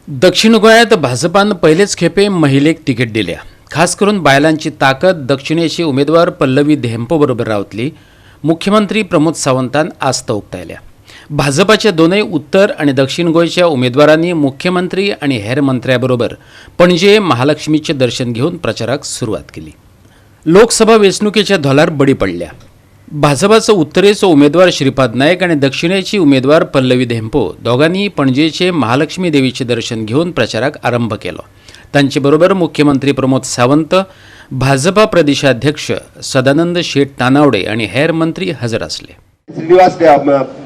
दक्षिण गोंयांत भाजपान पहिलेच खेपे महिलेक तिकेट दिल्या। खास करून बायलांची ताकद दक्षिणेची उमेदवार पल्लवी धेंपो बरोबर रावतली। मुख्यमंत्री प्रमोद सावंतान आस्त उक्तायल्या। भाजपाच्या दोनय उत्तर आणि दक्षिण गोंयच्या उमेदवारांनी मुख्यमंत्री आणि हेर मंत्र्यांबरोबर पणजे महालक्ष्मीचे दर्शन घेऊन प्रचाराक सुरुवात केली। लोकसभा वेंचणुकेच्या धोलार बडी पडल्या। भाजपाचो उत्तरेचो उमेदवार श्रीपाद नायक आणि दक्षिणेची उमेदवार पल्लवी धेंपो दोगांनी पणजेचे महालक्ष्मी देवीचे दर्शन घेऊन प्रचाराक आरंभ केलो। तांचे बरोबर मुख्यमंत्री प्रमोद सावंत, भाजपा प्रदेशाध्यक्ष सदानंद शेठ तानावडे आणि हेर मंत्री हजर असले। श्रीनिवास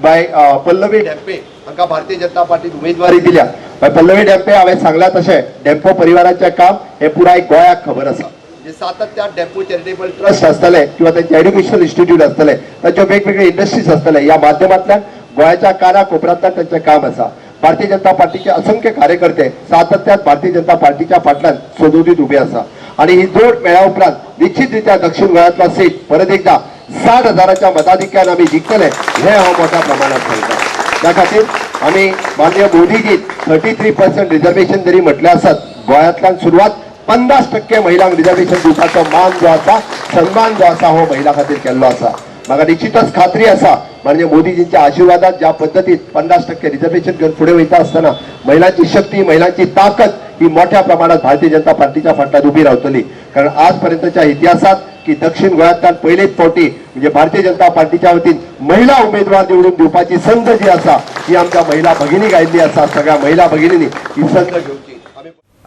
बाय पल्लवी धेंपे हांका भारतीय जनता पार्टीत उमेदवारी दिल्या। पल्लवी धेंपे हांवें सांगला तशें धेंपो परिवाराचें काम हे पुराय गोंयाक खबर आसा। जे सातत्यान डेपो चॅरिटेबल ट्रस्ट असतले किंवा त्यांचे एज्युकेशनल इन्स्टिट्यूट असतले, त्यांचे वेगवेगळे इंडस्ट्रीज असतले, या माध्यमांतल्यान गोंयाच्या काना कोपऱ्यांतल्यान त्यांचे काम आसा। भारतीय जनता पार्टीचे असंख्य कार्यकर्ते सातत्यान भारतीय जनता पार्टीच्या फाटल्यान सोदोदीत उभे आसा आणि ही जोड मेळ्या उपरांत निश्चितरित्या दक्षिण गोंयांतला सीट परत एकदा 60,000च्या मताधिक्यान आम्ही जिखतले हे हो मोठ्या प्रमाणात सांगता। त्या खातीर आम्ही माननीय मोदीजी 33% रिझर्वेशन जरी म्हटले असत, गोंयांतल्यान सुरुवात 50% महिलांक रिझर्वेशन दिवपाचो मान जो आसा, सन्मान जो आसा हो महिला खातीर केल्लो आसा। म्हाका निश्चितच खात्री आसा म्हणजे मोदीजींच्या आशीर्वादात ज्या पद्धतीत 50% रिझर्वेशन घेऊन पुढे वयता असताना महिलांची शक्ती, महिलांची ताकद ही मोठ्या प्रमाणात भारतीय जनता पार्टीच्या फाटल्यान उभी रावतली। कारण आजपर्यंतच्या इतिहासात की दक्षिण गोंयांतल्यान पहिलेच फावटी म्हणजे भारतीय जनता पार्टीच्या वतीन महिला उमेदवार निवडून दिवपाची संद जी आसा ही आमच्या महिला भगिनी आयिल्ली आसा। सगळ्या महिला भगिनींनी ही संद घेवची।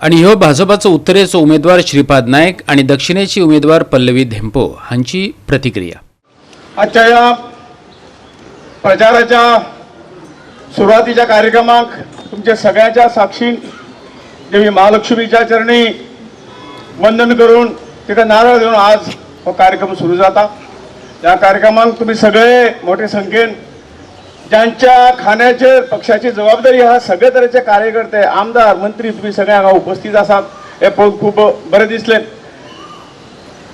आणि ह्यो भाजपाचो उत्तरेचो उमेदवार श्रीपाद नायक आणि दक्षिणेची उमेदवार पल्लवी धेंपो हांची प्रतिक्रिया। आजच्या या प्रचाराच्या सुरुवातीच्या कार्यक्रमाक तुमच्या सगळ्याच्या साक्षीन देवी महालक्ष्मीच्या चरणी वंदन करून तिका नारळ देऊन आज हो कार्यक्रम सुरू जाता। या कार्यक्रमाक तुम्ही सगळे मोठे संख्येन ज्यांच्या खाण्याचे पक्षाची जबाबदारी हा सगळे तरेचे कार्यकर्ते, आमदार, मंत्री तुम्ही सगळे हांगा उपस्थित आसात हे पळोवन खूप बरें दिसलें।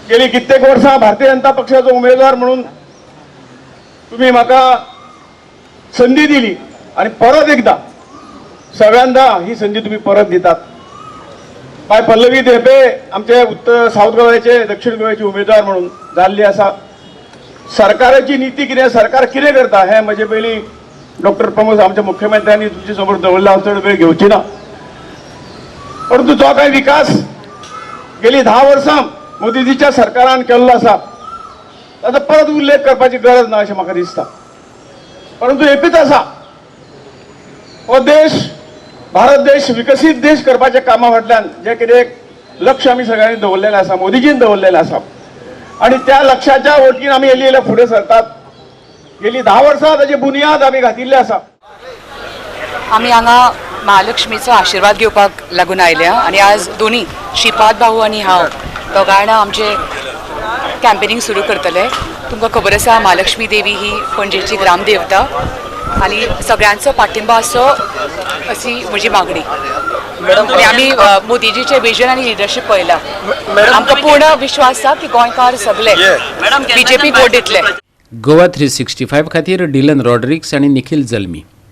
गेली कित्येक वर्सां भारतीय जनता पक्षाचो उमेदवार म्हणून तुम्ही म्हाका संधी दिली आणि परत एकदा सगळ्यांदा ही संधी तुम्ही परत दितात। बाय पल्लवी धेंपे आमचे उत्तर साऊथ गोव्याचे दक्षिण गोव्याचे उमेदवार म्हणून जाल्ली आसा। सरकाराची नीती कितें, सरकार कितें करता हे म्हजे पयलीं डॉक्टर प्रमोद आमच्या मुख्यमंत्र्यांनी तुमचे समोर दवरला चड वेळ घेवची ना, परंतु जो काही विकास गेली 10 वर्सां मोदीजीच्या सरकारान केल्लो आसा ताचो परत उल्लेख करपाची गरज ना अशें म्हाका दिसता। परंतु एकच आसा, हो देश भारत देश विकसीत देश करपाच्या कामा फाटल्यान जे कितें लक्ष आमी सगळ्यांनी दवरलेलें आसा, मोदीजीन दवरलेलें आसा आणि त्या लक्षाच्या वटकीन आमी येयले फुडें सरतात। गेली 10 वर्सां ताची बुनियाद आमी घातिल्ली आसा। आमी हांगा महालक्ष्मीचो आशिर्वाद घेवपाक लागून आयल्या आणि आज दोन्ही श्रीपाद भाऊ आणि हांव दोगां जाणां आमचे कॅम्पेनिंग सुरू करतले। तुमकां खबर आसा महालक्ष्मी देवी ही पणजेची ग्रामदेवता आणि सगळ्यांचो पाठिंबा असो अशी म्हजी मागणी। आणि आमी मोदीजीचे विजन आणि लिडरशीप पळयला। आमकां पूर्ण विश्वास आसा की गोंयकार सगळे बीजेपी वोट दितले। गोवा 365 खातीर डिलन रॉड्रिक्स आणि निखिल जल्मी।